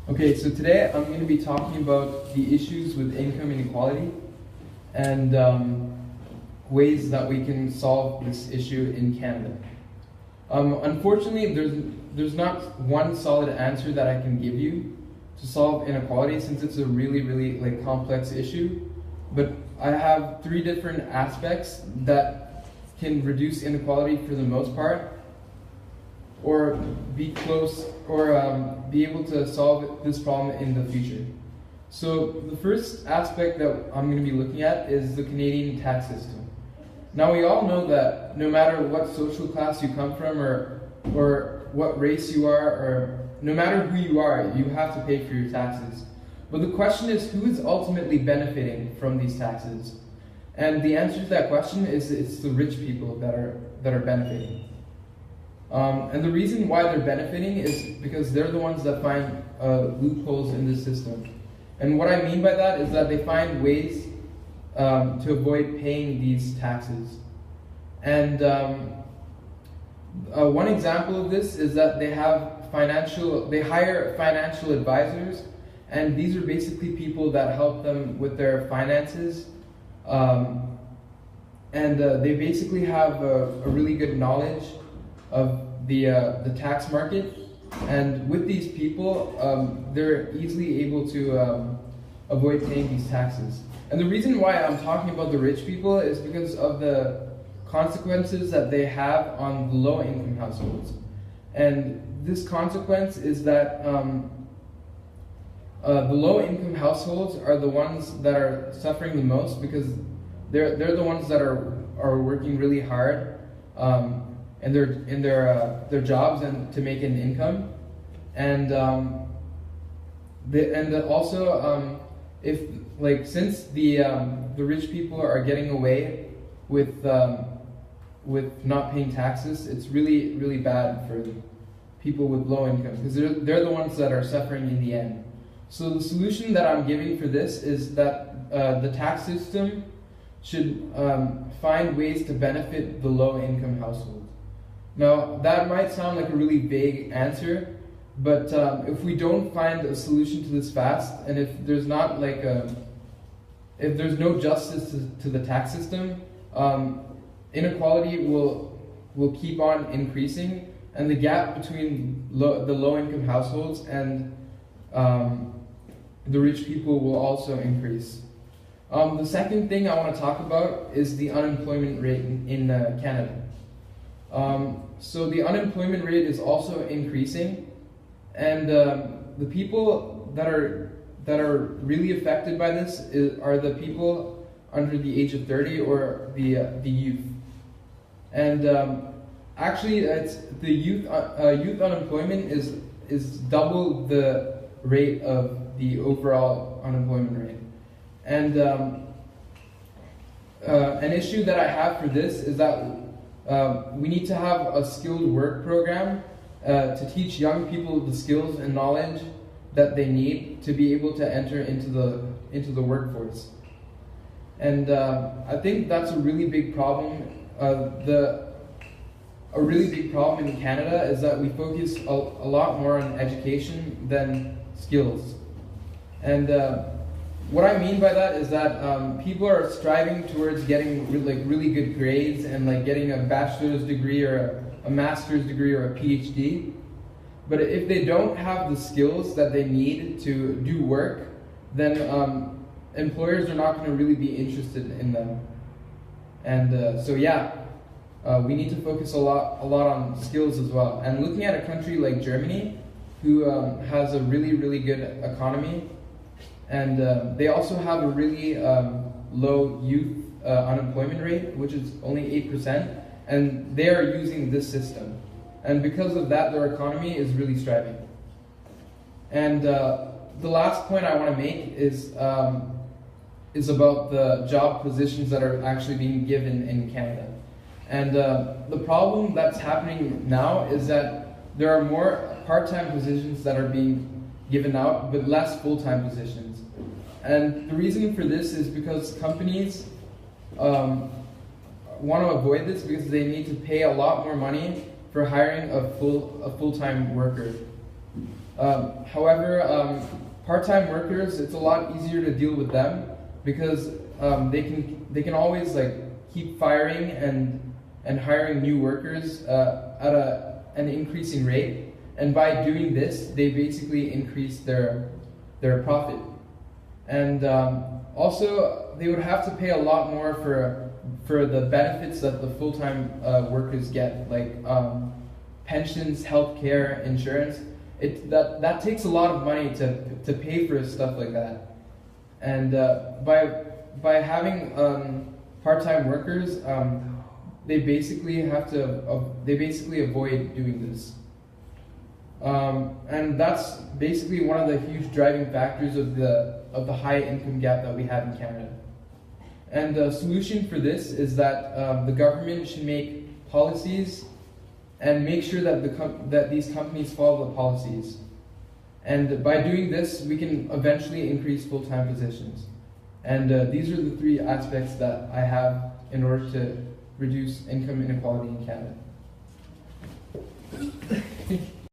Okay, so today I'm going to be talking about the issues with income inequality and ways that we can solve this issue in Canada. Unfortunately, there's not one solid answer that I can give you to solve inequality, since it's a really complex issue. But I have three different aspects that can reduce inequality for the most part, or be close, or be able to solve this problem in the future. So the first aspect that I'm going to be looking at is the Canadian tax system. Now, we all know that no matter what social class you come from, or what race you are, or no matter who you are, you have to pay for your taxes. But the question is, who is ultimately benefiting from these taxes? And the answer to that question is it's the rich people that are benefiting. And the reason why they're benefiting is because they're the ones that find loopholes in the system. And what I mean by that is that they find ways to avoid paying these taxes. And one example of this is that they hire financial advisors, and these are basically people that help them with their finances. They basically have a really good knowledge of the tax market, and with these people, they're easily able to avoid paying these taxes. And the reason why I'm talking about the rich people is because of the consequences that they have on the low-income households. And this consequence is that the low-income households are the ones that are suffering the most, because they're the ones that are working really hard in their jobs and to make an income, and since the rich people are getting away with not paying taxes, it's really bad for people with low income, because they're the ones that are suffering in the end. So the solution that I'm giving for this is that the tax system should find ways to benefit the low-income household. Now, that might sound like a really vague answer, but if we don't find a solution to this fast, and if there's not if there's no justice to the tax system, inequality will keep on increasing, and the gap between the low-income households and the rich people will also increase. The second thing I want to talk about is the unemployment rate in Canada. So the unemployment rate is also increasing, and the people that are really affected by this are the people under the age of 30, or the youth. And actually, the youth unemployment is double the rate of the overall unemployment rate. And an issue that I have for this is that we need to have a skilled work program to teach young people the skills and knowledge that they need to be able to enter into the workforce. And I think that's a really big problem. A really big problem in Canada is that we focus a lot more on education than skills. And what I mean by that is that people are striving towards getting really good grades and getting a bachelor's degree or a master's degree or a PhD. But if they don't have the skills that they need to do work, then employers are not going to really be interested in them. And we need to focus a lot on skills as well. And looking at a country like Germany, who has a really good economy, and they also have a really low youth unemployment rate, which is only 8%, and they are using this system. And because of that, their economy is really thriving. And the last point I want to make is about the job positions that are actually being given in Canada. And the problem that's happening now is that there are more part-time positions that are being given out, but less full-time positions. And the reason for this is because companies want to avoid this, because they need to pay a lot more money for hiring a full-time worker. However, part-time workers, it's a lot easier to deal with them because they can always like keep firing and hiring new workers at an increasing rate, and by doing this, they basically increase their profit. And also, they would have to pay a lot more for the benefits that the full-time workers get, like pensions, healthcare, insurance. That takes a lot of money to pay for stuff like that. And by having part-time workers, they basically avoid doing this. And that's basically one of the huge driving factors of the high income gap that we have in Canada. And the solution for this is that the government should make policies and make sure that that these companies follow the policies. And by doing this, we can eventually increase full-time positions. And these are the three aspects that I have in order to reduce income inequality in Canada.